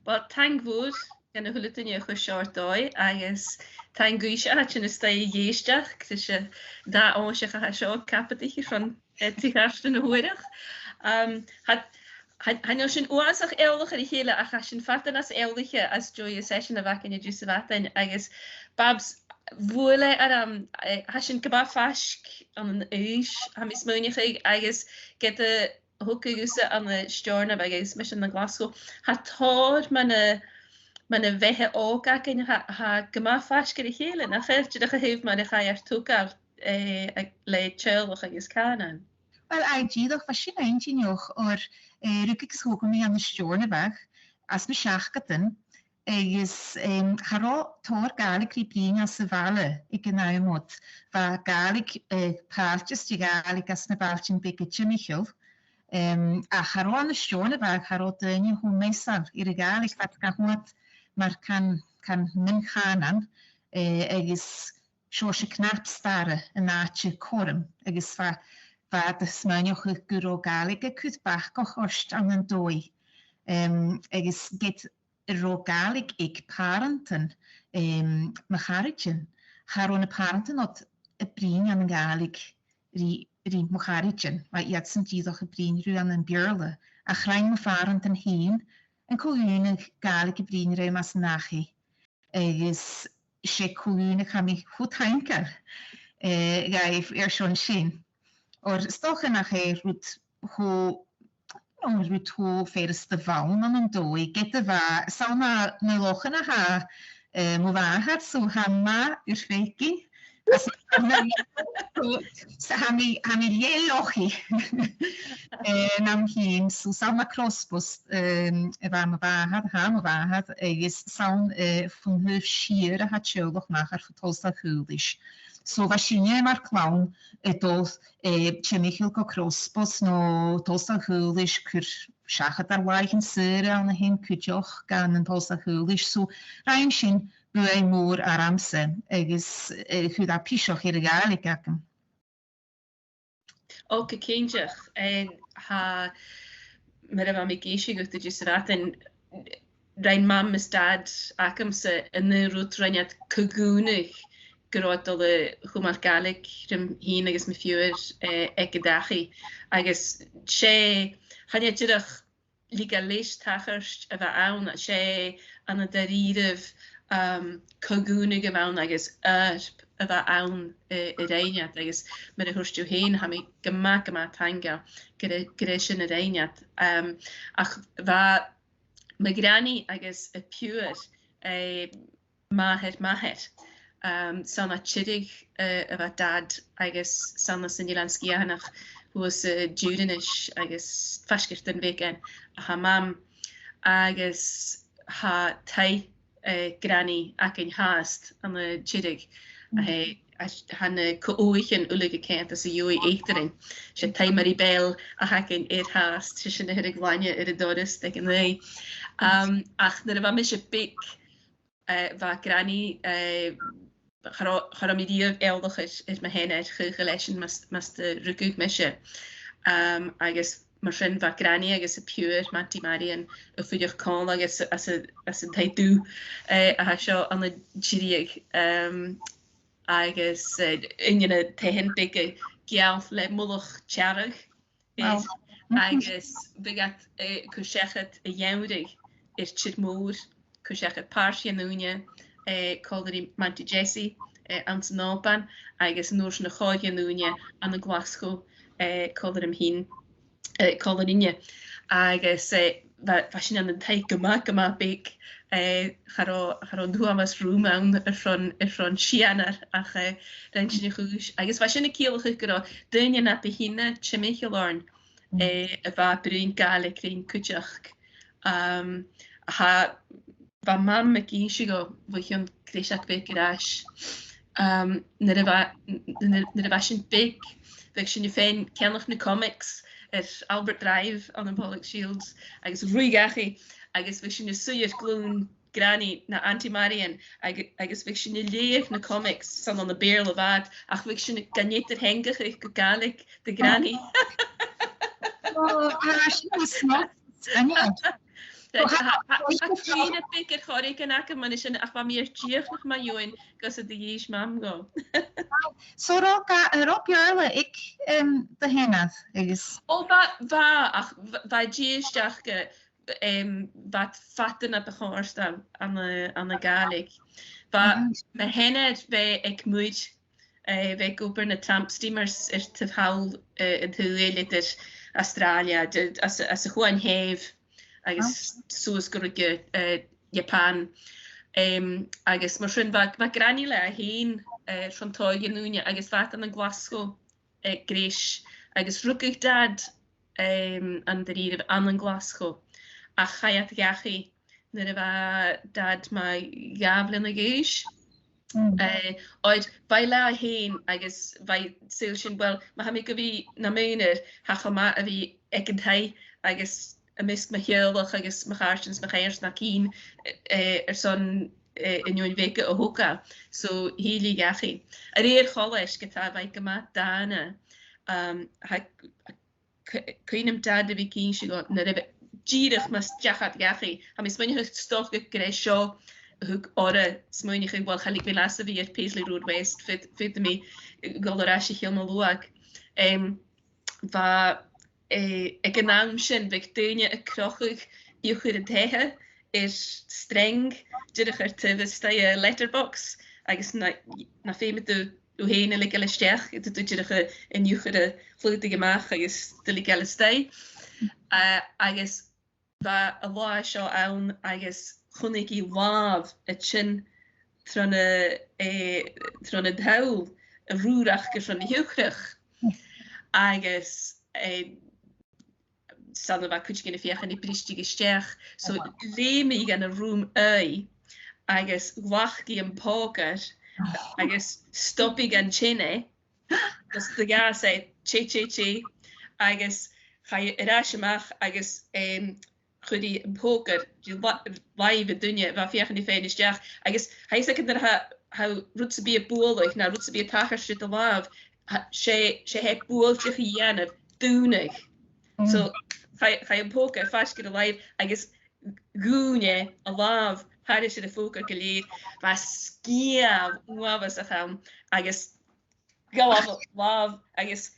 Wel, tang fwr, gan y hwylyd yn i'ch o siort doi, agos tang gwisio at yn ystau ieisdiach, gyda da o eisiau cha sio capad i'ch rhan eich arstyn y hwyrach. Hanno sy'n oas a'ch ewlwch ar ei hele, ach sy'n ffaten as ewlwch as joy y sesiwn y fac yn y drws y faten, agos babs fwyle ar sy'n gyda ffasg am yn eich, am is mwynhau chi, agos gyda hwg yw'r am y stiorna, agos mis yn y Glasgow, ha tor ma'n y fehe og ac yn ha gyda ffasg ar ei hele, na chyr dydych a hyf ma'n eich ai ar tŵgar le tjölwch agos canan. Wel, IG doch was sy'n ein ti'n ywch o'r rwgig sgwg mi am y stiorna bach, as mi siach gyda'n, is haro tor gaelig i brin as y fale i gynnau mod. Fa gaelig palchys i gaelig as na balchyn begydja Michel. A haro an y stiorna bach haro dyn i hwn meisal i'r gaelig fat gahwad mae'r can mynd chanan agos sios y knap stare yn atio corym agos fa y smynioch y gwro gaelig y cwyd bach goch orst an yn dwy. Agos get ro gaelig ag parentan macharigin. Haron y parentan od y brin an gaelig ri macharigin. Mae iad sy'n diddoch y brin rwy an yn byrle. A chrain my parentan hyn yn cwlwn y gaelig y brin rwy mas nachi. Agos eisiau cwlwn y cham i hwt haincar. Gaif sion sy'n. O'r stoch yna chi rwyd ho ffeirys dy fawn an yn dwy, gyda fa, sawl na loch yna ha mw fahad, so ha ma yw'r ffegi, a ha mi le lochi nam hyn, so sawl ma crossbus y fa mw fahad, ys sawl ffwn hyf sir a ha tiolwch mach ar ffotolsa chwldys. So fa syniau mae'r clawn doedd Michael go crossbos no tolsa hwylys cyr siachad ar waith yn syr an hyn cydioch gan yn tolsa hwylys. So rhaid sy'n bwy môr ar amser agos chwyd a pisioch i'r gaelig ac yn. O, cyceindiach. Mae'r am i geisio gwrdd jyst yr atyn rhaid mam ys dad ac am sy yn y rwyd rhaid cygwnig gyroed o chwmar gaelig rhywm hyn agos mi ffiwyr egadachi. Agos hynny dydych legalis tachyrst y fa awn, an y daririf cogwnig y fawn agos ersp y fa awn y reiniad. Agos mae'r hwrstio hyn ham i gyma tanga gyda sy'n y reiniad. Ach fa mae grani agos y piwyr maher. Sana chidig efo dad agos sana sy'n ilanski ahanach hwys jwrinish agos fasgyrt yn vegan a ha mam agos ha tai grani ac yn haast an y chidig a han cowych yn ulig y cent as y ywy eithrin sy'n tai mari bel a hac yn haast sy'n hyrig glania yr y dodys deg yn ddau ach nyr efo mysio big fa grani Charo mi diaf eldach is my hen eich gelesyn mas de rugug mesje. Agus mar sin va grani agus y pure manti Màiri yn y ffydioch con agus as y taidw a ha sio an y giriag agus union y tehen big gialf le mwlwch tiarag agus bygat cwsiachat y iawdig i'r chyd môr cwsiachat parsi yn unia Collery Manti Jesse an Nopan, agus nôrs na choed yn unia an y Glasgow collery hyn collerynia. Agus fasyn an y teig gyma big charo nhw am as rŵm awn ffron sianar ach rhaid sy'n eich hwys. Agus fasyn y cielwch eich gyda dynia na behina chymich y lorn y fa bryn gael cryn cwtioch. Fa mam y geisio go fwy yn gresiad big gyda's. Nyr y fasyn big, fe sy'n ffein cenlwch na comics Albert Drive on y Pollock Shields, agos rwy gachu, agos fe sy'n swy'r glwn grani na anti-Marian, agos fe sy'n leir na comics son on y bear lefad, ach fe sy'n ganiet yr hengach eich gaelig dy grani. O, sy'n smart. Dwi'n big chorig yn ac yma nes yn ach ma mi'r diolch nach ma yw'n gos y ddys mam go. So ro björle ik de henad is. O ach va diolch wat fatten op de goorstaan aan de galig. Va me henad ve ik moet ve gober na trampsteamers te haul in huilig Australia as a gewoon hef agus soos goige Japan agus mar sin va granule a heen van toige noene agus wat an Glasgow gréis agus rukig dad an de rief an Glasgow a chaiat gachi na va dad ma gaflin a géis oed vai la heen agus vai Seisean wel ma ha mi go vi na mener ha ma a vi ekkenthei agus a mist ma heelach agus ma gaartens ma geiers na kien son in jo'n weke a hoka so heli gachi a reer choles geta vai gema dana kuinem dad vi kien si got na gierig mas jachat gachi ha mis min hu stoch gre seo hug ora smoinig wel chalig vi lasse vi Paisley Road West fit me golarashi helemaal luag va ik een naam sin Victoria a krochig juchir a tehe is streng diriger te sta je letterbox agus na féme de heen like alle stech het diriger in juchir vloetige maag agus de like stay agus va a la seo aan agus chunigi wav a chin tronne dhaul a roerach gus van de juchrich agus sal va kuch gin fiach an die pristige stech so le me gan a room agus wachgi an poker agus stoppig an chinne dus de ga say che agus ga je rasach agus chudi an poker live dunje va fiach an die féine stech agus ha er ha rutse be boelig na rutse be tacher shit a love sé he boeltje hianef doenig so ga je poker fast get a live agus goene a love had se de foker geleerd was skia was a gaan agus go love agus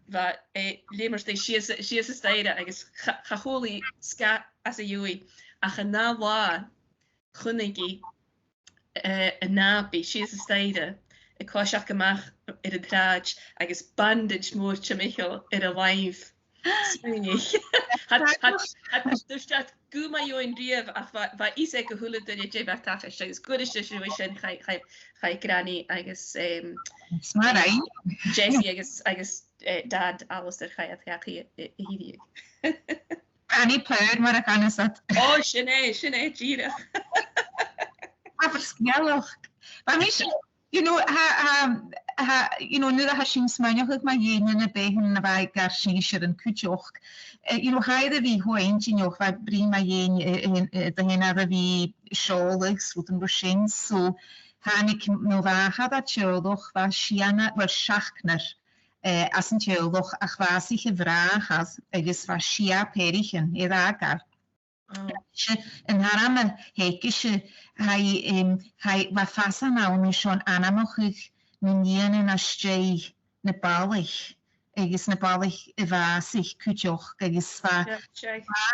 va lemers de si steide agus chaholi ska as a jooi a ge na wa chunnigi a nabi si steide ik koach gemaach in a draad agus bandage moortje Michael in a live dus dat go ma jo in drief va is go hule dat je back ta is good situation ga granny agus Jessie agus dad alles er ga hi Annie pleur maar kan is dat oh sinné gira verschillig maar mis you know nu ha sin smainech ma jene na behen na vai gar sin an kujoch you know haide vi hointinoch va bri ma jen de hen a vi scholig sluten besin so hanik no va ha dat chodoch va siana war schachner as een chodoch ach va sich vraag has agus va sia perichen eragar en haar hekische hij wat fast nou nu schon anamochig minien na stei na balig is na balig va sich kujoch is va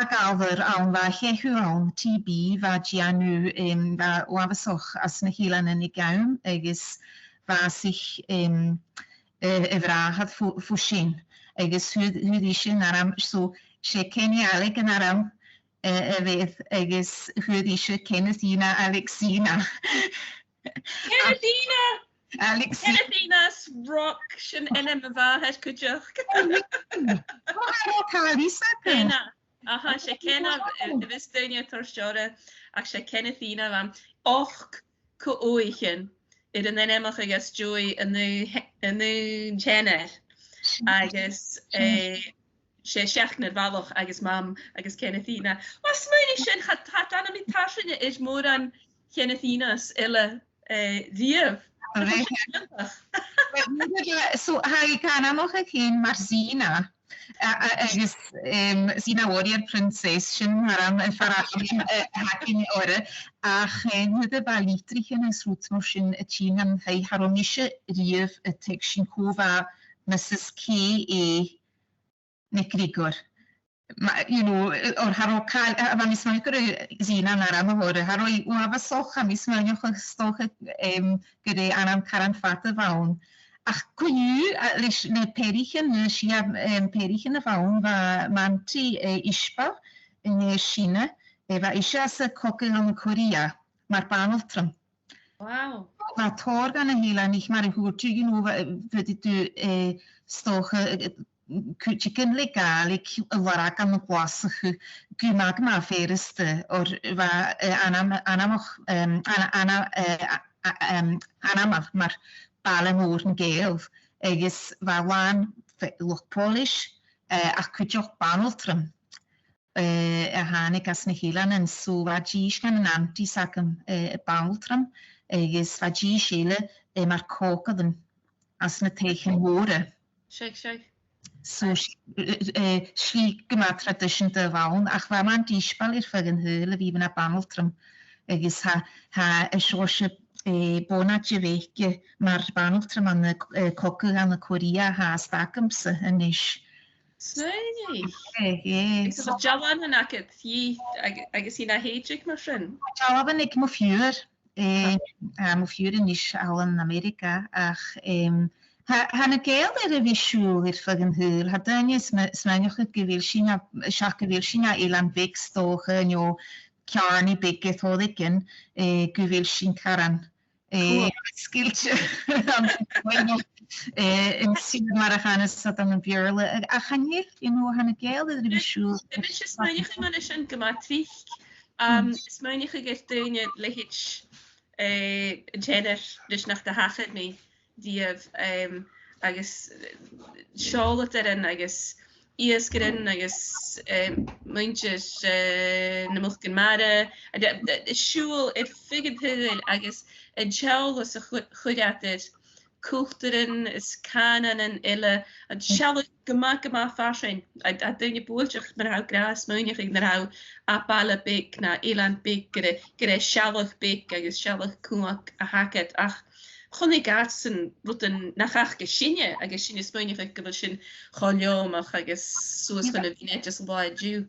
galver aan va hehu aan TB va janu va oavesoch as na hilan en igaum is va sich vraag had fushin is hu die sin aram so she keni alek en aram with agus hudische Kennethina Alexina. Kennethina's rock sin enem va het kujoch. Kenna. Aha, she kenna Vistonia torstore ach she Kennethina van och ko oichen. It an enemach agus joy a nu Jenner. Agus sé seachnar bhach agus mam agus Kennethina. Was muine sin hat an mi tasinne is mór an Kennethinas ile riamh. So ha gan noch a cén Marzina Agus sína warrior princess sin haram hakin ore ach nu de ba litrichen is roetsmor sin a China hei haromische rief a tek sin kova Mrs. K.A. NicGriogair. You know, or haro kal, maar mis mij kunnen zien aan haar horen. Haro uava socha mis mij nog gestochen gede aan een karan vaten woon. Ach kunju, lis ne perichen, ne shia perichen na woon va manti ispa in China. Va isha se koken aan Korea, maar paneltrum. Wow. Va torgan en hela niet maar goed tu you know voor du stochen chicken legal ik waar kan op was ku maak maar verste or va ana maar balen horen geel is va wan look polish ach ku joch paneltrum hanik as nehilan en so va jish kan anti sakam paneltrum is va jishele maar koken as na tegen woorden Shake. so schlieg gemacht tradition de waun ach war man die spalir fagen höle wie na paneltrum is ha shoshe bona jeveke mar paneltrum an koken an Korea ha stakums en is Snurry. Yes. So Jawan en ek het ek is na hejik maar sin. Jawan ik mo vuur mo vuur in is al in Amerika ach Han y gael er y fi siŵr i'r ffyg yn hyl, ha dyn smeniwch y gyfil sy'n elan big stoch yn o carni big eith o ddygyn, gyfil sy'n caran. Sgiltio yn sy'n mar a chanes at am yn björle. A chanir, han y gael er y fi siŵr. Ybys ys smeniwch yn mynd yn gymatrich. Smeniwch y gyrtyn y lehich jenner dys nach da hachyd mi. Die agus Charlotte erin agus Ias gerin agus muintjes na mulken mare siúl figid hul agus jawl is a chudated kulturin is canan en ille a shall gema fashion a dunne boeltjach naar hou gras muinnig naar hou apale bik na eland bik gere shalloch bik agus shalloch kumak a haket ach Chonnig gaatsen ruten nachach gesinne agus sin is muinnig go sin choljóach agus soas gan a vinetjes lá dú.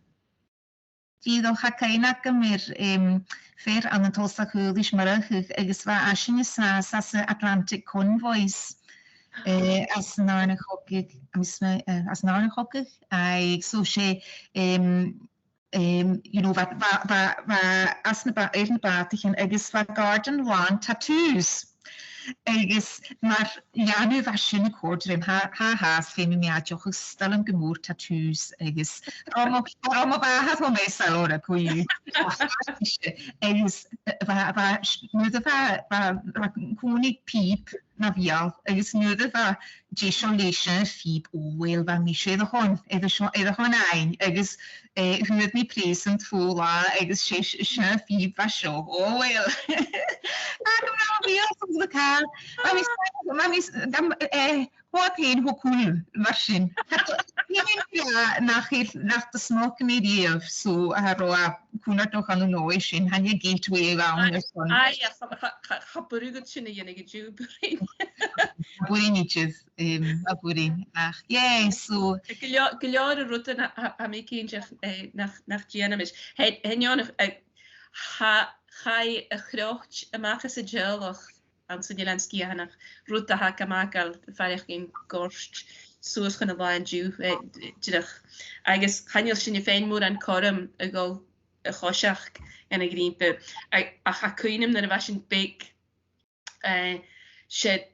Díad ó chacaina go mir fér an an tósta chuúlis mar agus bheit asin is as Atlantic Convoys as nána chogig as nána chogig ag so sé you know as na éirbátichen agus bheit garden lawn tattoos. Agus maar nu was sin koordrim has fé mi adjoch stel gemoer tattoos agus had wel me salora koe agus konig piep na vial agus nu desolation fiep wel van mi sé hon hon ein agus hu het mi present fola agus sé fiep was zo wel Mami, wat heen hoe cool was sin. Nach de smoke media so haar kuna toch aan nooit sin. Han je gateway aan. Chaburugad sin ynne gedú. Buri niches buri. Ach yeah so. Gejaar rutten ha mé kindjach nach Gianamis. Hen jonach chai a chrocht amachchas a geolach an san Jelenski hanach ruta ha gamakal farich gin gorst soos gan a bhain dú didach agus chanil sin féin mór an chom a go a choseach en a grimpe a cha cuiinem na a bheit big sé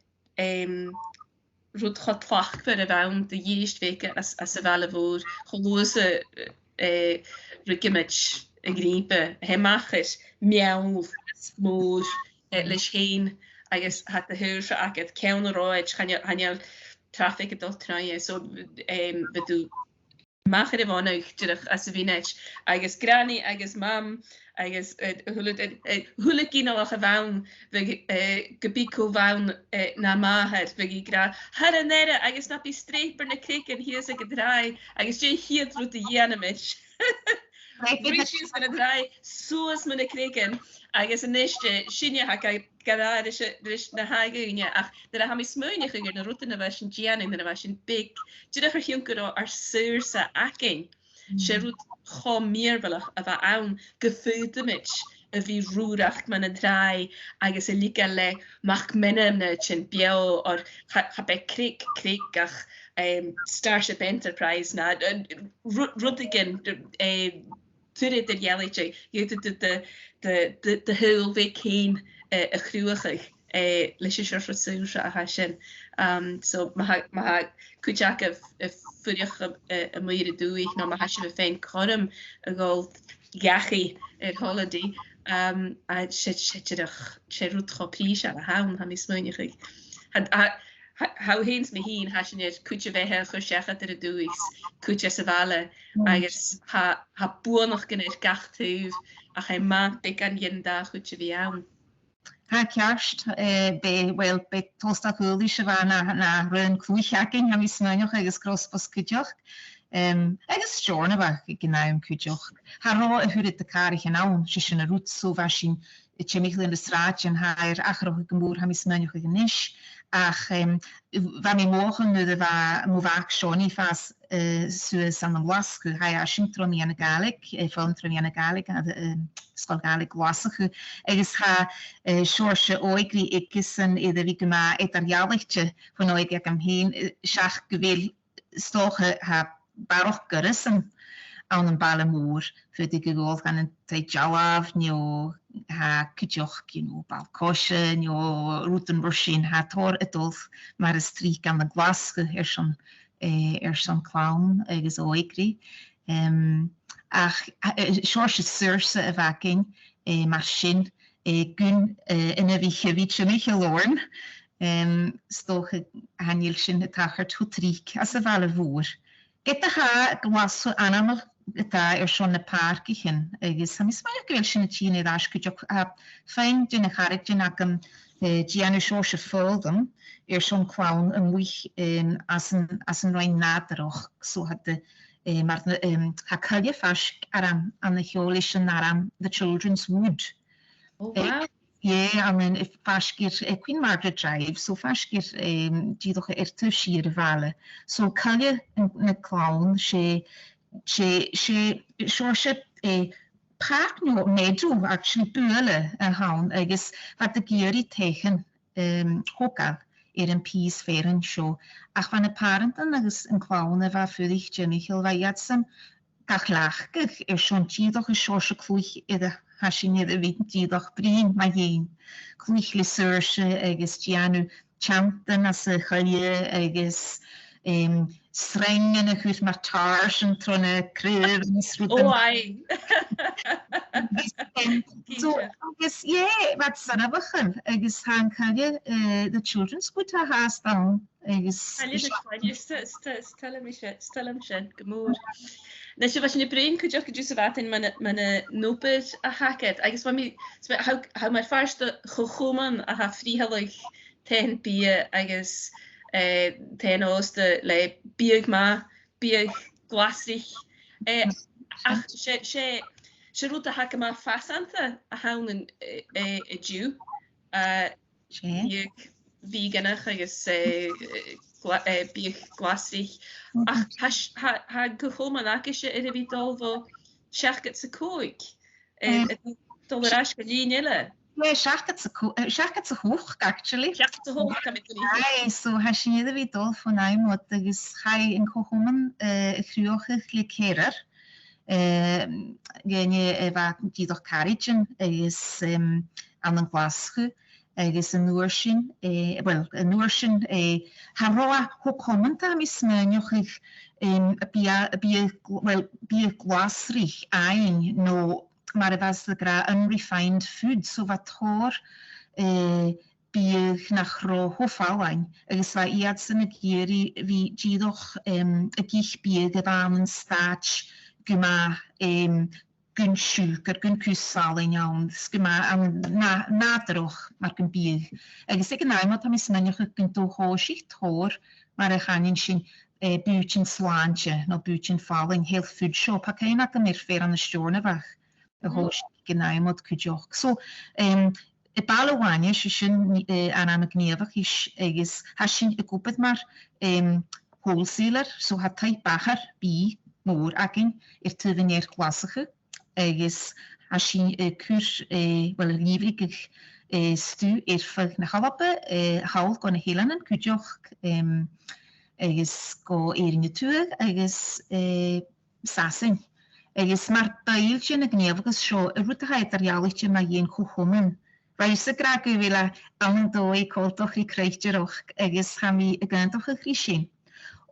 rud chotlach fer a bhain de dhíist veke as a bhile bhór cholóse rugimage a grimpe hemachis meall mór leis chéin agus hat de huur se agad ceannaráid channeal traffic adul tráine so beú Mach it on out as a vinage. Agus granny, agus mam, agus huliki no a vaun, gabiko vaun na maher, vegi gra. Har a nere, agus na be streper na krik en hier se gedrai, agus je hier through the yanamish. Bridges van a drai, soos me na kriken. Agus een neste, Shinja haka gara na haigunya, ach, daar ha mi smuinje gunger na route na was een gian in na was een big. Jidach junker ar sursa aking. She roet go meer willig of a aan gefuudemich. Of wie roerach man een draai, agus a likale mag menem net en biel or ha bij krik ach Starship Enterprise na rutigen turid de jelletje. Je de heel week heen a gruwig. Leis sé for súse a ha sin. So ma kuteach a furioch a muire dúich no ma ha se féin chom a gáil gachi ar holiday sé rútcha prís a haun ha mi smuinnig. How hens me heen ha sin kute bheit chu secha er a dúigs kute sa vale agus ha buach gan gachtúh a cha ma be an jinda chute vi an. Ha ceart be tosta chuúlí se bh na run clúicheacin ha mí smuineach agus crospas cuideoch. Agus stjórna bh gnáim cuideoch. Tá rá a thuúid de carich an ann se sin a rút so bhe sin temichlinn de straat an hair achroch go mór ha mí smuineach gan níis. Ach bheit mé móchan nu a bheit mó bhaach seoní fas suas an bhlascu ha sin troní ana galig, fáin troní ana galig Scoil Gaeilge Glásacha agus ha seirse óigrí igisan idir bhí go má ar jaalachte chun óig ag am héin seach go bhfuil stócha ha baroch gorisan an an balle mór fuidir go gáil gan an taid jalamh nó ha cuideoch balcóise nó rútan bur sin ha tóir a dulh mar is trí an na Glasgow ar san clán agus óigrí. Ach seirse suirse a bhacin mar sin gun ina bhí chehí se mé lorn stócha haníil sin a tachar tú tríc as a bhela bhór. Get a ha glasú anamach tá ar seán na páircichin agus ha mis mai gohfuil sin na tíine ás cuideoch féin duna charigh din ach an Gianna seirse fóldam ar seán clán an muich as an roiin nádaroch so had de ha caile fas aram an na cheolis an aram the Children's Wood. Oh, wow. Yeah, I mean, if fasgir Queen Margaret Drive, so fasgir dídoch tu sir vale. So caile na clown she seirse park no medru actually buile a haun agus wat de géirí techen hokal an pís férin seo. Ach van na parentan agus an clown a bheit fuidig Michael Vajatsam gach lachgach sean dídoch a seirse clúich idir ha sin iad a bhín díadach brín mai dhéin. Clúich le suirse agus Giannu chantan as a chaile agus srengen a chuús mar tarsin trona cryf Oh, aye. So, agus, yeah, wat sanabachan, agus han caile the Children's Wood a has down, agus... Stelum sin, gomór. Na sé bheit sin brein chuideach go dús a bheit in mana nópid a hacked. Agus how mar farsta chochoman a ha fríhalig ten bí agus ten ósta le bíag má, bíag glasrich. Ach sé rút a haca má fasanta a haun a dú. Bíag víganach agus bíag glasrich. Ach, ha gochoman acis ar a bhí dulbh seachgat sa cóig. Dul ar as go líile. Yeah, seachgat sa hoch, actually. Seachgat sa hoch, kam Aye, so ha sin iad a bhí dul fan aimot agus chai in chochoman chruochach le céirar. Genne bheit dídoch carrigen agus an Glasgow. Agus an nuair sin, well, an nuair sin ha rá chokomanta mi smeanioch bí glasrich ein no mar a bheits le gra unrefined food, so bheit tór bíag nach rá hoáhain, agus bheit iad san na géirí bhí díadach a gích bíag a bhán an stáit go gun siúk gun cúsálainn ann, go an nádarach mar gun bíag. Agus ag an aimime am is menneach gun dóháisicht tóir mar a chanin sin bútin sláinte nó bútin fálainn héal fud seo, pa céine go mir fér an na stjórna bheith a háisicht gan aimimod cuideoch. So, I bailháine se sin an am gníomhach is agus ha sin a gúpad mar wholesaler, so ha taid bachar bí mór agin tuhannéir glasacha agus ha sin cúr lífrig stú fag na chalappe hawl go na hélannen cuideoch agus go éringe tuag agus sasin. Agus mar dail sin a gníomhagus seo a rútachaid ar jaalachte ma dhéon chochomen. Weis a gra go bhfuile an dói cótoch I creichteoch agus ha mi a gantach a chrí sin.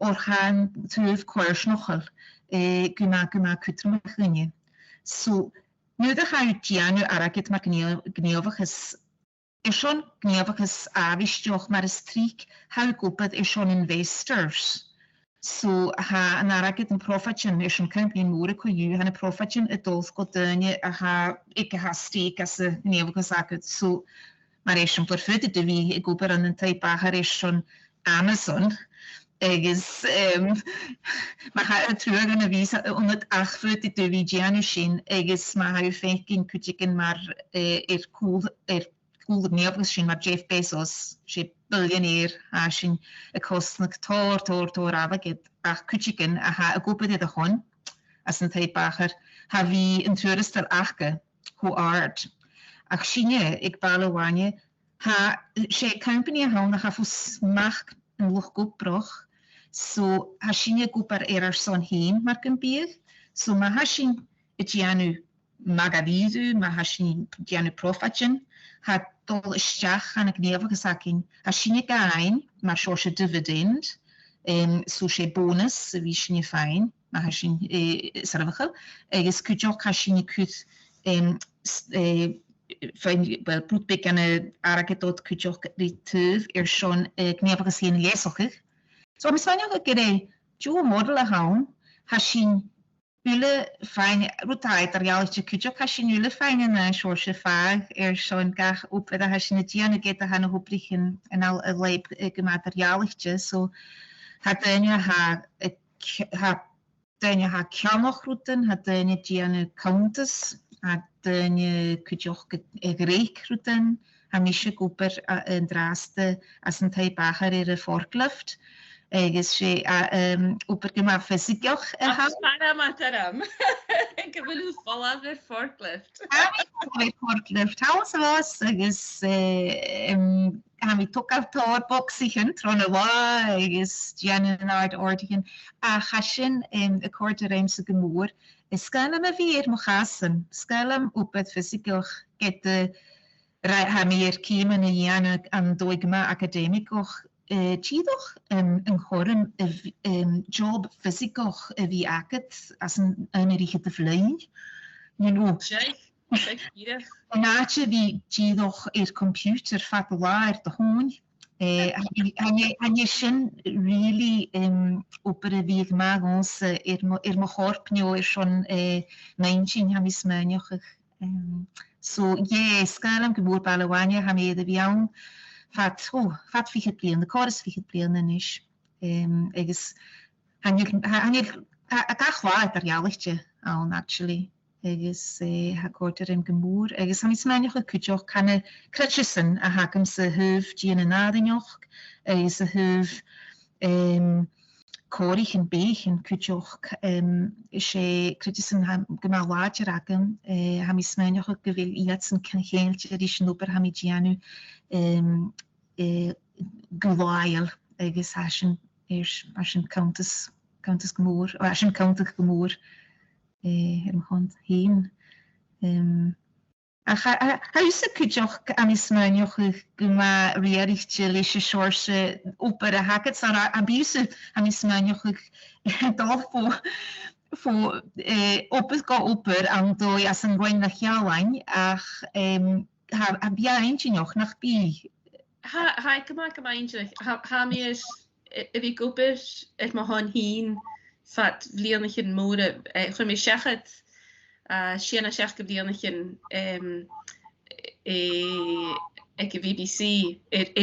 Or chaan tuh coirs nochel guma cutrum chynne. So, nu a cha dianu aragid mar gníomhachas schon gníomhachas avisteoch mar is trík ha gopad schon investors. So, ha an aragid an profatin schon company móra coú han a profatin a dulf go dune a ha ikke ha steek as a gníomhachas agad. So, mar schon perfute de vi I gobar an type bachar schon Amazon. Agus ma ha a truag an a ví on achfut I vi Janu sin agus ma ha fékin kujikin mar cool neafgus sin mar Jeff Bezos sé billionair ha sin a kostnig tór avagid ach kujikin a ha a gopa a hon as an teipbacher ha vi an turistal achge ho art ach sinne ik balhaine ha sé company a ha ha fus macht an loch gopbroch. So ha sin gopar ar son héim mar an bíag, so ma ha sin I dianu magavíú, ma ha sin dianu profatin, ha dul isteach an a gnéomhagus akin, ha sin gain mar seo se dividend, so sé bonus a bhí sin fein, ma ha sin sarfachel, agus cuideoch ha sin cút wel broedbek an aragadot cuideoch rí tuh son gnéomhagus hén lésochig. So mis fanne go gé Jo model a haun ha sin ule fein rotaid ar jaalachte kujo ha sin ule fein na soorse faag son gach op ha sin na diana get a han hoprichen en al a leip gemateriaalichte so ha dunne ha ceannoch routen ha dunne diana countess ha dunne kujoch réik routen ha mis goper een draaste as een teipbacher a forklift. Agus sé oper gema fysicoch ha. Mataram. Ik heb wel vol af forklift. Forklift. Haus was agus ha mi tok af tor boxichen tron wa agus Januart ordigen a chasin a korte reimse gemoer. Skalem a vir mo chasen. Skalem op het fysicoch get ha meer kiemen a jane an doigma academicoch. Tídoch an chom job fysicoch a bhí agat as an riche de vlein. Náte bhí tídoch computer fat láir de hoin. Han sin really op a bhí mag ons ma chorpneo son 19 ha mis meinoch. So sskalam geboor Balhaine ha mé a bhí Fat fiche blian, de choris fiche blian is. Agus a gachwa ar jaalachte an actually. Agus ha korter gemoer. Agus ha mis meinoch a kujoch kann kretsen a hakem se huf dien nadinoch. Agus a huf chorig en beeg en kujoch sé kretsen gema water raken. Ha mis meinoch a gewil iatsen kan geeltje die snoeper ha mi dianu. Gwael agus hasin sin countess gemoer sin countig gemoer hond heen. Ha se kujoch am is meinoch goma rierichtje leise soorse oper a haket a buse am is meinoch dalfo op go oper an dói as an goin nach jaalain ach ha bia eintje noch nach bi ha cyma eindrych. Ha mi is, if I gober, ma hon hyn, fat vlianach yn môre, chwn mi siachat, siana siach gyblianach yn, ag y BBC,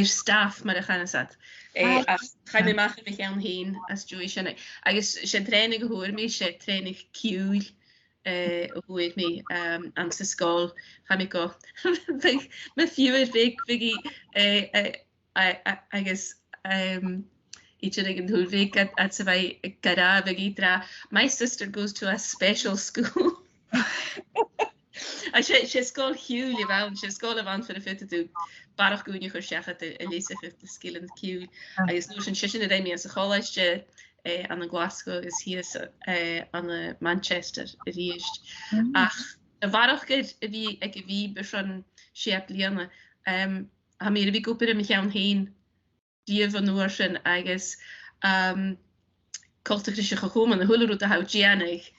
staff mar a chanasat. Ga mi mach fi iawn hyn, as jwy siana. Agus sy'n trenig o hwyr mi, sy'n trenig ciwl, o hwyr mi, am sy sgol. Ga mi go, mae ffiwyr fig, agus, each of them who week at Savai Gara Vigitra. My sister goes to a special school. She's called Hugh Levan, she's called Levan for the fit to do Barach Gunya Hoshachat, Elisa the skill and Q. I was notion Shishin the Demi as a college on the Glasgow is here on the Manchester reached. Ach, the Barach get vi ek vi beson Shep Liana. Ha mir vi go per mich aan heen. Die van Noorsen agus cultische gekomen de hulleroute hout janig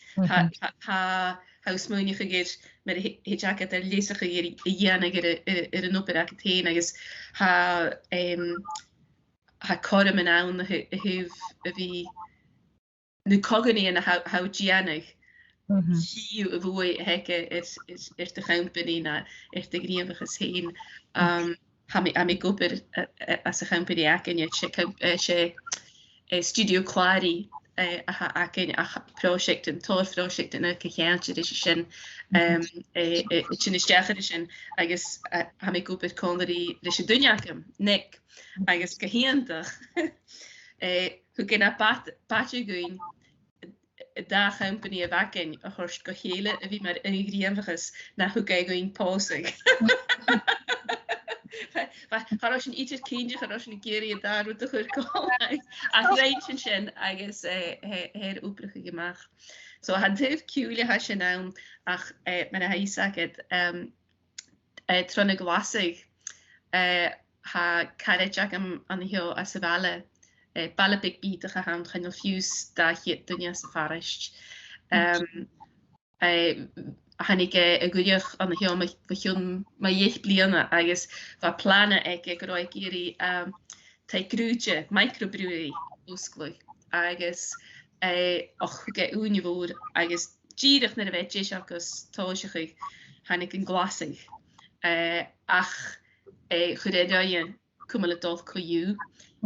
ha smuinje gegeet met de jacket er leesige hier janig een opera heen agus ha korm en aan heeft wie nu cogni en hout janig hier woe hekke is de company na de grieviges heen ha mi gober as a company aken je studio clari aken project en tor project en ke jaantje dis sin chinnistecher sin agus ha mi gober konri dis dunjakem nek agus geheantig hu gen a patje goin da company a waken a horst go hele wie maar in grieviges na hu ge goin posig Har een iets kindje, har een keer daar uit de gekomen. Als rijtje zijn, agus her oprige gemaakt. Zo had heel cute had je nou, ach, met hij zegt het, tronne glasig, ha carrejak aan heel as de balle, balle big beat gegaan, gaan nog fuse dat je dunja safarist. Han ik goeie aan heel met jeugd bliana agus va plannen ik roi geri te groetje microbrewery oskloeg agus och ge univoer agus gierig naar de wetjes agus toosig han ik een glasig ach goede kumele dol koju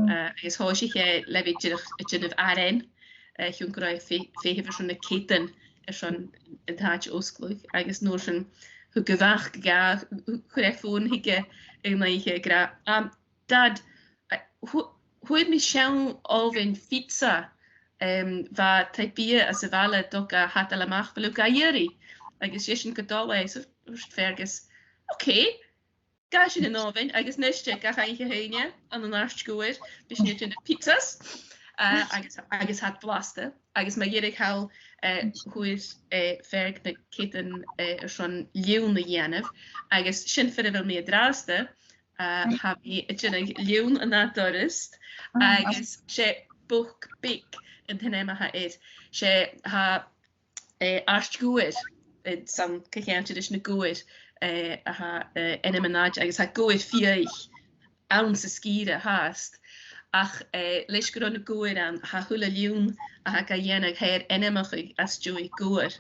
agus hoos ik levi gin of aren hun groi fever van de keten schon een taartje oskloeg agus noor zijn hoe gewag ga hoe gewoon hikke en dan je gra dad hoe mi schauen of een pizza va typie as vale doka hat ala mach beluka yeri agus jeshin kadalwe so vergus okay gash in oven agus neste ga ga je heen aan een arst goer bis niet in de pizzas agus hat blaste agus ma jerig hou hoe is verg de kitten schon leun de janef agus sin fer wil meer draaste ha vi leun en dat dorist agus se boek big en tenema ha is se ha arst goer sam kajantje dus ne goer ha enemenage agus ha goer 4 ounce skire haast ach leis go an goer aan ha hula leun a ha ga dhéanamh héir inimeach as joy goer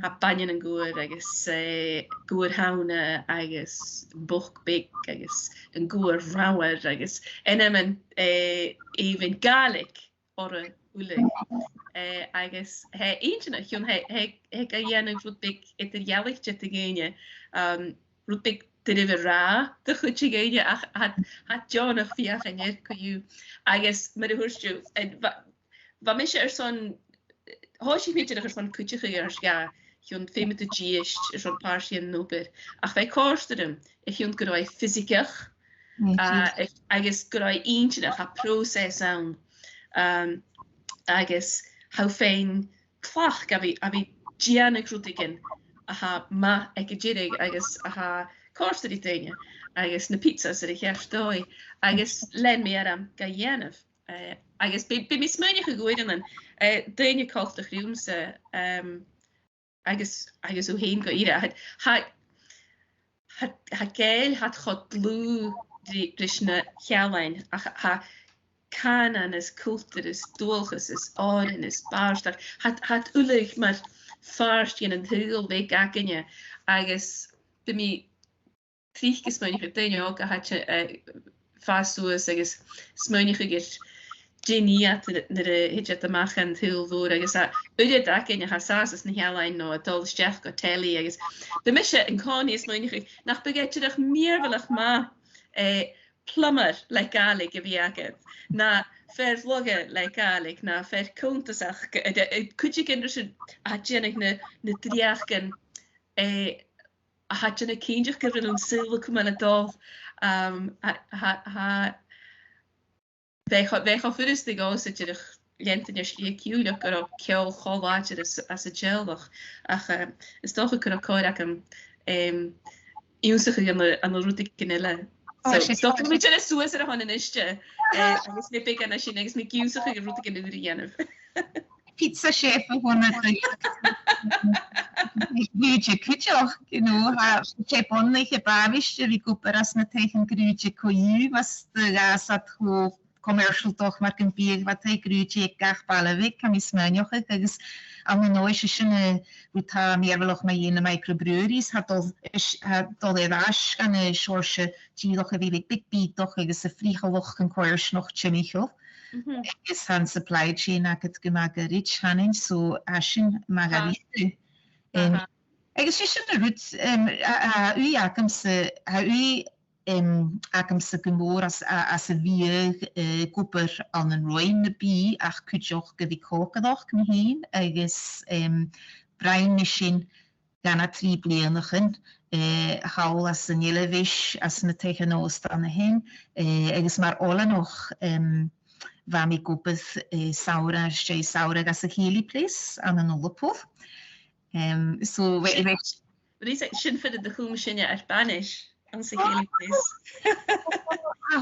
ha banyan an goer agus goer haune agus boch big agus an goer rauer agus inimen even gaelic or a hula agus he eintena hion he ga dhéanamh rud big idir jaalichtje te géine rud big de river ra de goedje geide had John nog via en je koju agus met de hoorstu en wat mis je zo'n hoos je weet je er van kutje geërs ga hion fe met de geest is zo'n paar noper ach wij kosten ik hion groi fysiekig agus groi eentje ha proces aan agus how fijn klach gabi giannig roetigen aha ma ik jirig agus aha Koster die dingen, agus na pizzas er ik herstoi, agus len me am ga jenef, agus be mi smeunje gegoeden en dingen kocht de groemse, agus hoe heen go ira, ha geil had god blue Rishna Hjallain, ha Canan is culture is dulgus is oren is barstar hat ulig maar farst in hugel week akinje agus be mi trichkes munich deine ook hat je fastoes agus smunich git geniat de hit te machen heel voor agus udet akinje ha sas is Hjallain no a dol stech go telly agus de misje in Connie is munich nach beget je doch meerwillig ma plummer like galig if you get na fair vlogge like galig na fair countersach could you get a jennig na driachen a hat je kindje given een silver kom aan het dol weg of is de go dat je lent in je kiúach gur op ceol choláte as a gelach ach is toch ik gur ko úsach an ruúta cinile. Stop me je soes er han isje. Agus ne pek an sin agus me giúsach go ruúta in dhéanamh. Pizza chef honna grúide cuiteach ha téponnige bavichte vi goper as na tegen grúide coú was de gas at ho commercial toch mar een bier wat grúide gach ballvik kam is smuoch agus an na noise sinne ru meerweloch mei ine microbreweries hat dol ras an e soorse díloch a vi big beat doch agus a frigeloch een koiers nog tjemichel. Is han supply chain a het gemaak rich hanning so ashin margarite. Agus si rut u akamse u akamse gemoor as a wie koper an een roine bi ach kujoch ge vi kokedoch kom heen agus brein machine gan a 3 blienigen haal as een jellevis as me tegen oost aan hen agus maar alle nog waar mi koepet saura as a heli place aan een ollepof. So sin fi de goemsinne er Spanish an se heli place.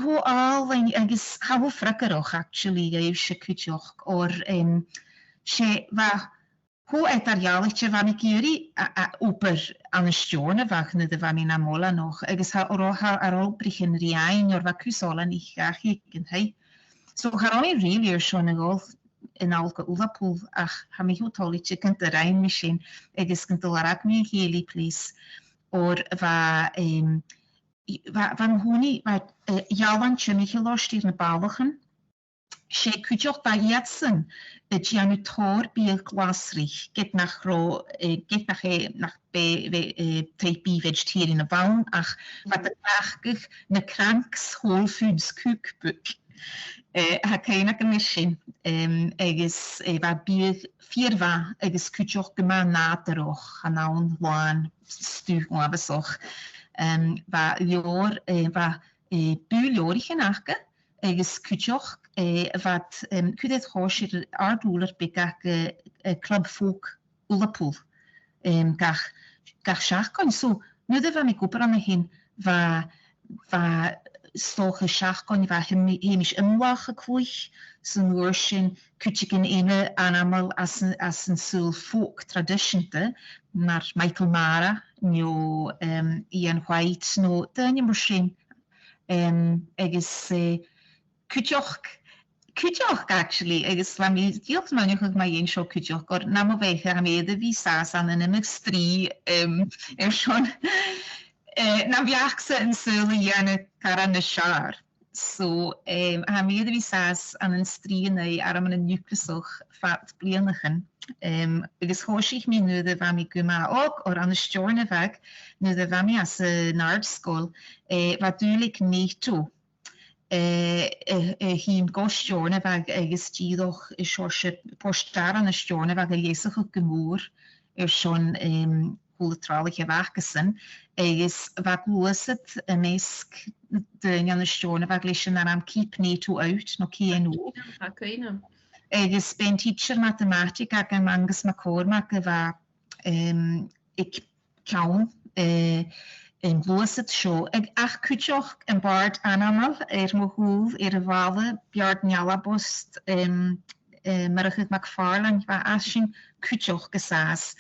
Ho al agus ha frakeroch actually se kujoch or sé wa ho etarjaletje van ik juri oper an stjorne wachne de van na mola nog agus ha ar brichen riain or wa kusolen ich gachiken hei. So har really er schon golf in alke Ullapool ach ha mi hotolitje kent de rein machine agus kunt larak mi heli please or van honi jawan chemical lost in balchen sé kujoch ba jetsen janu tor bi glasrich get nach TP vegetarian in baun ach wat de krachtig na kranks whole foods cookbook. Ha keine machine agus war bier 4 wa agus kujoch gema nateroch an naun waan stu besoch wa jor wa buurjorige nachke agus kujoch wat kudet hoir aardúler be club folk Ullapool gach seach kan so nu de van ik op an hin wa stoche seachgon war hemisch imwache kwoich san woorsin kutjegin ine animal as een sul folk traditionte maar Michael Mara no Ian White no danje marsin agus kujoch actually agus la mi diolch man ma een show kujoch or na veiche ha mede vi sas an en imstri schon na viachse in sule jenne kar na char. So ha mede vi sas an een strien ar am een nuclesoch fat blienigen. Agus hoosich mi nu de wami guma ook or an de stjorne weg nu de wami as naardschool wat dulik niet toe. Hím go stjorne weg agus tídoch is soorse postar an de stjorne weg a leesige gemoer schon holetralige wakessen agus wat loset a mesk de an de stjorne weg lechen ar am keep niet toe uit no KNO. Agus ben teacher mathematic ag an mangus McCormack war ik kaun in loset show ach kujoch en bard animal mo hoef a wale bjard njalabost marich McFarland war ashin kujoch gesaas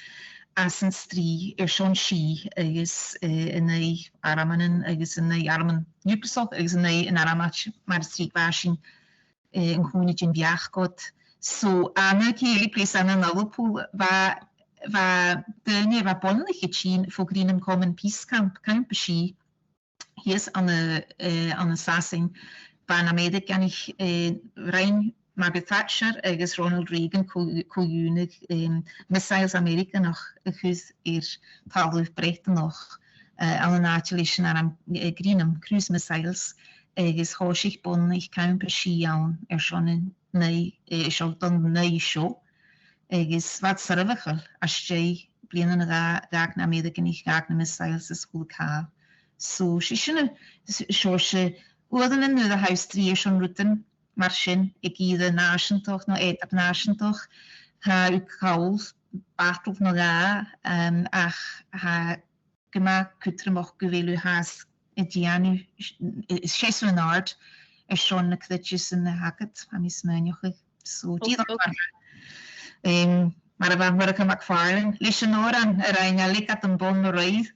as yn stri Sean si agus yn ei aramanen agus yn ei araman Newcastle agus yn ei yn aramat mar stri bashin yn chwnig yn biach god. So anna keli pres anna Liverpool va dönje va bonnig getschien voor Greenham Common Peace Camp si hier is aan de Seisean van Amerika kan ik rein Margaret Thatcher agus Ronald Reagan coúnig missiles Amerika noch chus talúh breta noch an an áitilis an Greenham cruise missiles agus hóisich bonnig camp si an schon don nei seo agus wat sarvachel as sé blian raag na Amerika nicht raag na missiles is goed ka. So si sinne se oden in de huistrie schon ruten mar sin ik ieder nationtoch no et nationtoch ha u kaol battle no ga ach ha gema kutremach gewelu has Dianu Seisean schon na kletjes in hacket ha mis menjoch so die maar waar ik McFarlane leis no an rein likat an bon reis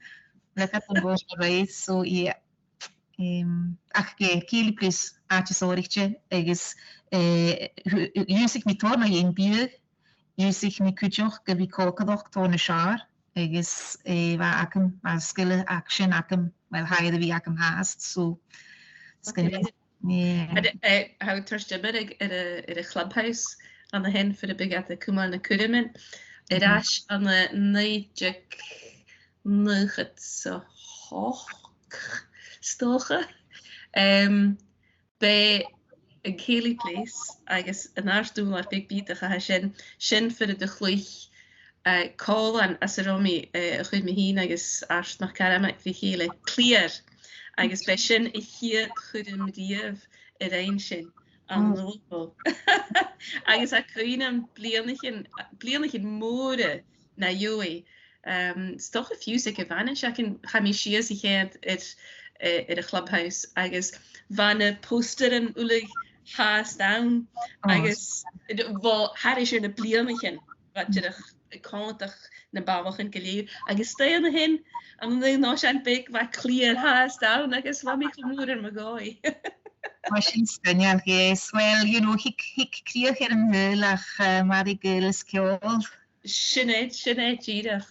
so ja ach keli pris áitisoirichte agus úsig mi torna ein bier úsig mi kujoch go vi kolkadoch torna sear agus va akem ma skille action akem wel haide vi akem haast so how trust bit at a clubhouse on the hen for the big at the Kuman na Kudimin it ash on the nijik nuget so hoch stocha bij een keli place I guess an arsdoel ar big beat ha sin for the chluich call an as romi chud me hin agus ars nach karamak vi hele clear I guess bij sin I hier chudin dief ein sin an local agus a kruinem blianich mode na joe stoch a fusik advantage I can ha mi si sich het at a clubhouse agus van poster en ulig haas down agus wel har is er de blianichen wat je kantig na bawachen geleef agus sta na hin an no aan big wat clear haas down agus wat mi gemoeder me gooi genial yes well you know hik kreeg er een heulach maar ik skjol Sinead Gidach.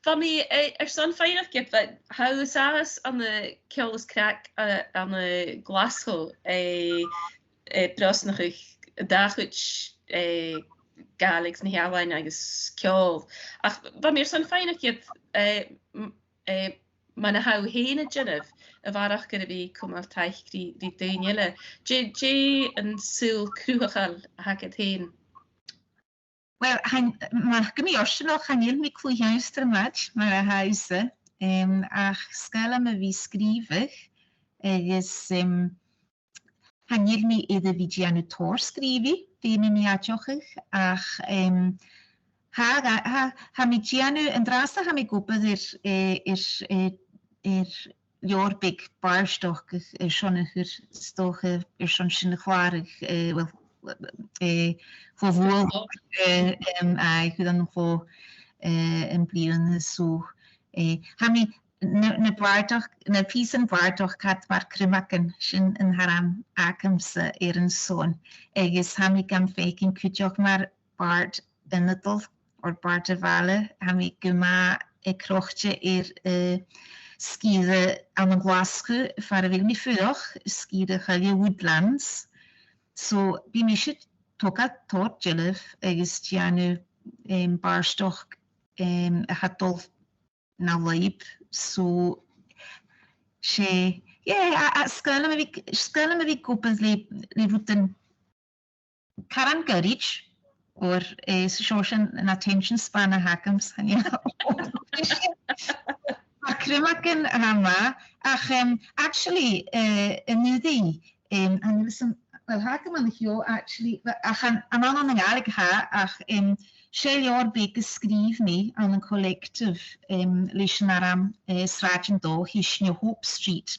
Van me son feinig get that how saas on the Kellis crack on the Glasgow brosnach daguch Galix na hearline agus kjol. Ach van me son feinig get man how heen Genef a varach gonna be kom al teich die Danielle. J and Sul Kruachal hacket heen. Wel, mae gymi osio noch hanil mi clwyhauster ymlaen, mae'r hawse, ach sgala mae fi sgrifych, agos hanil mi iddo fi gianw tor sgrifi, fi mi adiochych, ach ha mi gianw, yn drasta ha mi gwybod i'r big barstoch, Sean stoch, Sean sy'n chwarig, wel, voor wool ik dan voor een blieren zo hami ne bartoch ne piece bartoch kat maar krimaken shin in haram akemse een zoon is hami kam faking kujoch maar bart in het or bart vale hami gema krochtje skiede aan een glasje voor wil mi vurig skiede ga woodlands so bi mi shit toka tot jelef agus tianu barstoch hatol na leib so she skala me vi kopens le ruten karan garage or social and attention span hackams Krimaken hama actually nudi and listen well hakem an jo actually an an galig ha ach sé jaar beke skrif me an een collective leisnaram Seisean do hisne Hope Street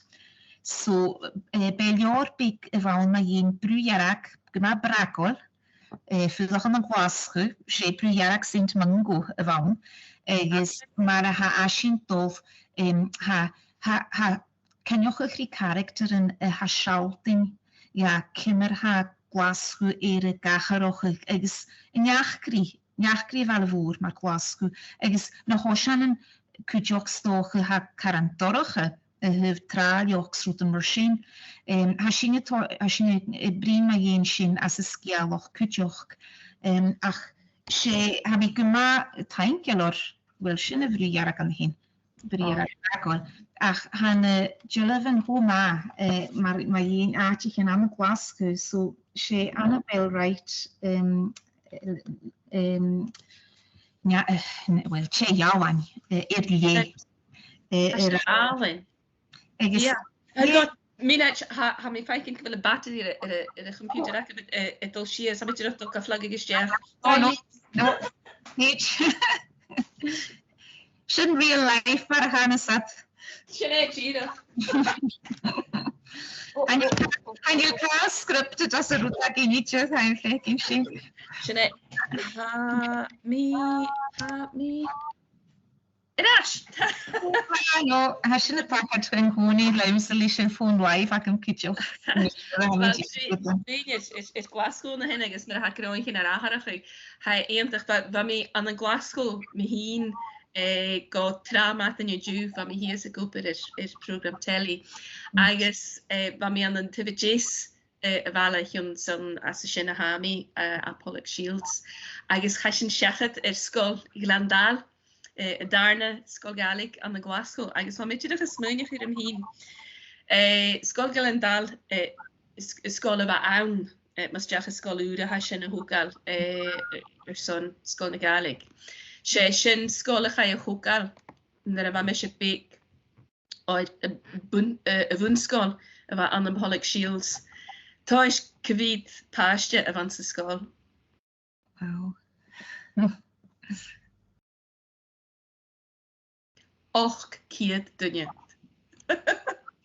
so bij jaar bek val ma jen brujarak gema brakol Fyddoch yn y gwasgu, sé brwyarach synt myngu y fawn, agus mar a ha asin dof, ha cynioch eich character yn ha sialtyn, cymr ha gwasgu y gacharoch agus Niachgri fel fwr mae'r gwasgu, agus na hosan yn cwdioch stoch ha carantoroch hyf tralioch srwyd yn myrsyn. Ha sy'n brin mae un sy'n as y sgialoch cwdioch. Ach, ha mi gyma taingelor, wel sy'n y fri ar ag am hyn. Bri ar ag agor. Ach, han jylaf yn hw mae un atich yn am y gwasgu, so se Annabel Wright, wel, che iawn i'r le. Allen. Ja. Ha mi feikin cyfle y battery yn y computer ac y dol si ys, a mi ti'n rydw gyfflag ag ysdiach. Oh, no. Shouldn't real life mar hanes at. Sinead, Gina. Han you class scripted as a rwta gynnytio ha'n llegin si. Sinead, ha mi. Inash! No, ha sy'n y tacad chyn hwni laimsali sy'n ffôn waif ac yn cydio. It's Glasgow na hyn agos na'r hacer o'i hyn ar aharach chi. Ha eintach, fa mi an y Glasgow, mi hyn go tramat yn yw dŵ, fa mi hi as y gwybr i'r program teli. Agos, fa mi an yn tyfu jys y fala hyn sy'n as y sy'n a hami a Pollock Shields. Agos chasyn siachad sgol i Glandal. Y darna sgol galig an y Glasgow, agos fa mi tydych ysmynnych i'r ymhyn. Sgol Glandal, sgol yfa awn, mas diach sgol ŵra ha sy'n y hwgal son sgol na galig. Se sy'n sgol ych ai y hwgal, nyr yfa mes y big oed y fwnsgol yfa an y Pollock Shields. Ta eich cyfyd pastia y fans y sgol. Wow. Och ciad dunne.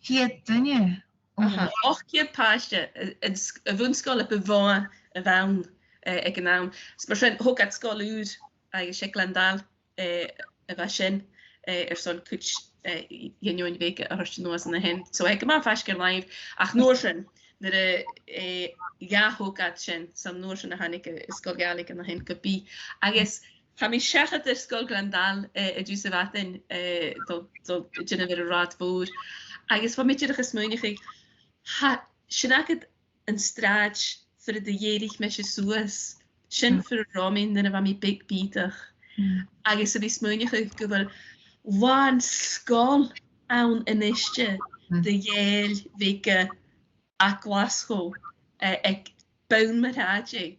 Ciad dunne? Och ciad pastia, y fwnsgol y befon y fawn ag yn awn. Sbwyr sy'n hwg at sgol ŵr ag eisiau Glandal y fa sy'n son cwch ynio'n feg ar hwrs nos yna hyn. So ag yma ffasgar live, ach nôr sy'n, nyr ia hwg at sy'n, sam nôr sy'n a hannig ysgol galig yna hyn gybi. Agos, ha mi siachad yr sgol Glandal y dŵs y fatyn, dol dyn fyr y rad fawr. Agos fa mi dydych ysmwyn i chi, sy'n agad yn strad fyr y dyeirich mes y sŵas, sy'n fyr y romin dyn fa mi big bydach. Agos y fi smwyn i chi gyfer, wan sgol awn yn eistio dy Yale fega a Glasgow ag bawn mae'r adeg.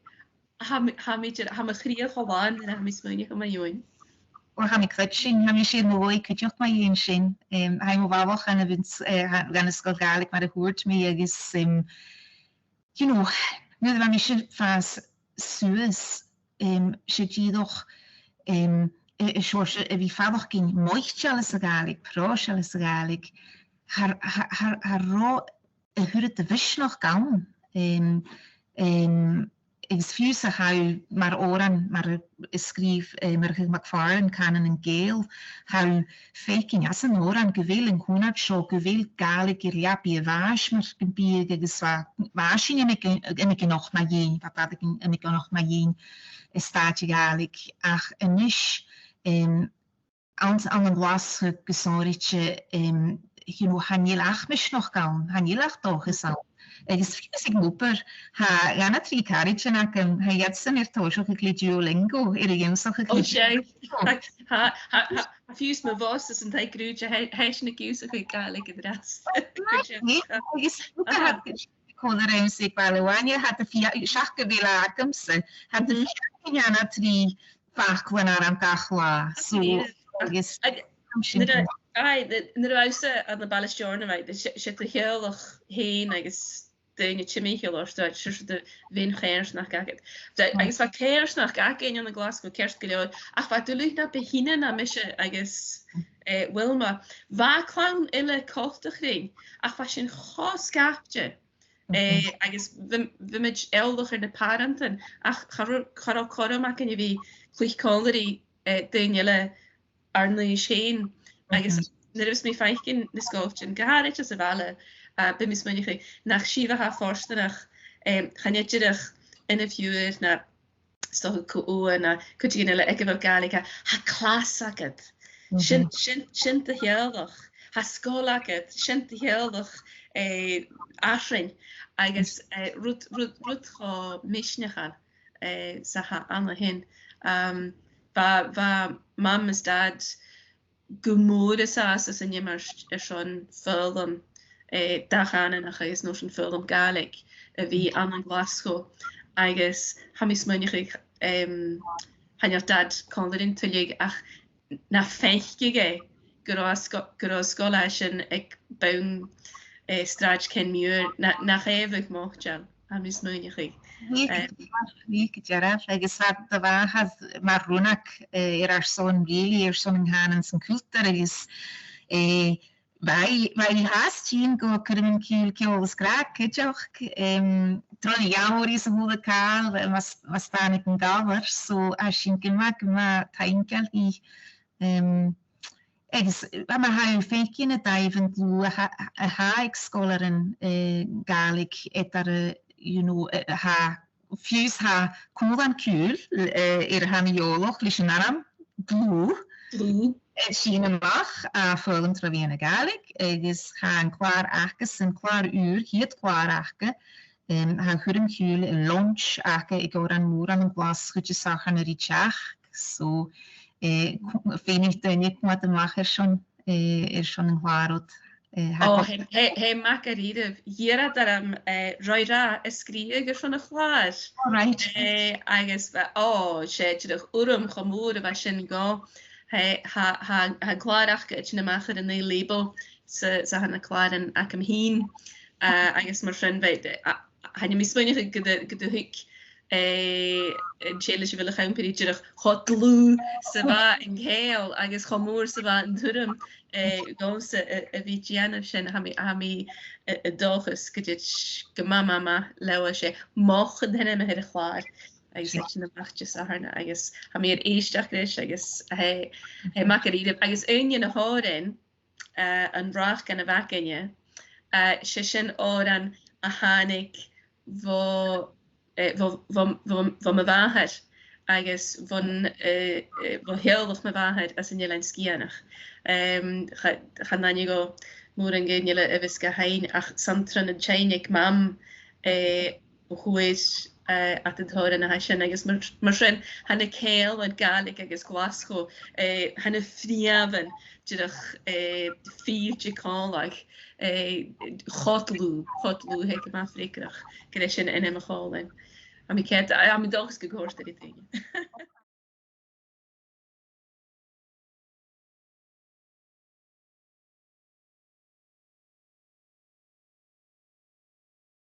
Ha mi chriach o fan yn ha mi smwynach yma yw'n. O ha mi clyd sy'n, ha mi sy'n mwy cydioch mae un sy'n. Ha mi wafach gan y sgol galig mae'r hwrt mi agos, nid fa mi sy'n ffas sŵs, sy'n gyddoch y siwrs y fi ffaddoch gyn moich sialas y galig, pro sialas y galig, har ro y hwrt y fysnoch gawn. Ys ffiws a hau mae'r oran, mae'r ysgrif, mae'r McFarlane canon yn gael, hau ffeikin as yn oran gyfeil yn hwnad sio gyfeil galig i'r liabi y fas, mae'r gymbyg agos fas yn ymig yn och mae un, fa bad yn ymig yn och mae un ystad i galig, ach ynys an yn glas gysorit hanilach mis noch gawn, hanilach doch is al. Ys ffiws ag mwper, ha gana tri carig yn ac ha iadsan i'r tosioch ag Duolingo, i'r ymsoch ag Ha ffiws mae fos ys yn tai grwyd a heis na giws ag gaelig yn ras. Ys ffiws cod yr ymsig balwan, had y siach gyfil a agymsa, had y fiach yn anna tri bachwan ar am gachla. So, Nyr awsa ar na balas jorna fai, sydd y hiolach hyn agos dyn y chimichol o'r stwyd, sydd y fi'n chairs nach gagad. Agos fa chairs nach gagad yn y Glasgow, cairs gilioed, ach fa dylwyd na behinan am eisiau agos Wilma. Fa clawn ila cochtach rhain, ach fa sy'n chos gaptio agus bhimid eolach ar na parantan ach chará choramach in bhí chluichcóirí daile ar na chéin agus nus mé feicin na scóiltin goharid as a bhile be mis muige nach siomhatha fórstanach chaneidirach ina fiúir na sto coúa na chutí le ag bhil gaige ha clás agad sin a healach ha scóil agad sin a healach árin agus rud chá misneachal sa ha anna hin ba mam is dad gomór is as in immer schon film dachan nach is no een film galig wie an an Glasgow agus ha mis munig han dad kon erin tuig ach na feige go skolechen ik bou straat ken muur nach evig mocht ha mis munig. agus de bha has mar runach ar son bléli son hanen san kultur agus Wij haast zien go kunnen kiel graag ketjoch tron jahorí sa goede kaal was staan ik een gawer so as sin gemak ma tainkel I ma ha fékin a daven lo a haigskolarin galig etar ha fiús ha koan kuul han joloch lis naam glue sin amach a fum tra vi a galig agus ha an klaar achas an klaar uur hiet klaar ache ha chum hiúle en lunch ake ik go an moor an glas goedje sachan riach so fénig dunig wat de mag schon een waarot. He macaride hier dat am roira skriger van a chláir agus sé orm chomoere was sin go ha chláach na machar in label sa han na chláden a am hín agus mar friend han mis muine go hik chéle ville chaimpeach chotlú sa bha in géal agus chomór sa bha an thum gása a bhí déanamh sin ha mí dóchas go go mama leha sé máchad henne me a chláir agus sin naachte aharna agus ha mé éisteach leis agus macaríide agus aine na háin an brach gan a bhacinne sé sin á a hánig me waarheid agus van heelweg me waarheid as in jelein skianach gaan dan go moer en geen jelle evis gehein ach samtran en chainik mam hoe is at het horen na sin agus mar sin han keel wat galig agus Glasgow han friaven dich viertje kanlag chotlú he ma frikrach ge sin in me galin. Am ik heb am dogs gehoord dit dingen.